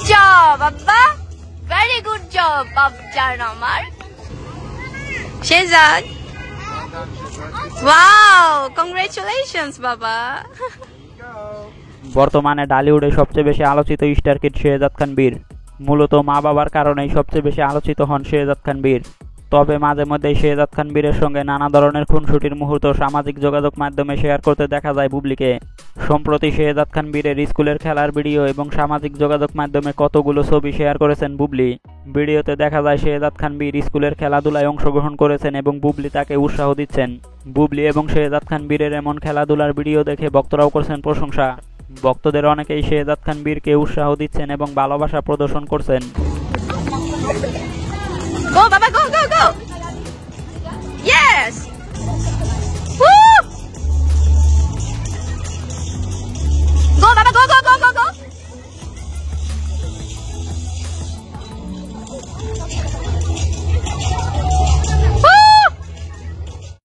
job, Abba. Very good job, Babjan Amar. Shehzad. Wow, congratulations, Baba. বর্তমানে ঢালিউডে সবচেয়ে বেশি আলোচিত স্টার কিড শেহজাদ খান বীর। মূলত মা বাবার কারণেই সবচেয়ে বেশি আলোচিত হন শেহজাদ খান বীর। তবে মাঝে মধ্যেই শেহজাদ খান বীরের সঙ্গে নানা ধরনের খুনসুটির মুহূর্ত সামাজিক যোগাযোগ মাধ্যমে শেয়ার করতে দেখা যায় বুবলিকে। সম্প্রতি শেহজাদ খান বীরের স্কুলের খেলার ভিডিও এবং সামাজিক যোগাযোগ মাধ্যমে কতগুলো ছবি শেয়ার করেছেন বুবলি। ভিডিওতে দেখা যায় শেহজাদ খান বীর স্কুলের খেলাধুলায় অংশগ্রহণ করেছেন এবং বুবলি তাকে উৎসাহ দিচ্ছেন। বুবলি এবং শেহজাদ খান বীরের এমন খেলাধুলার ভিডিও দেখে ভক্তরাও করছেন প্রশংসা। ভক্তদের অনেকেই শেহজাদ খান বীরকে উৎসাহ দিচ্ছেন এবং ভালোবাসা প্রদর্শন করছেন। Go, Baba, go, go, go. Yes. Woo. Go, Baba, go, go, go, go, go.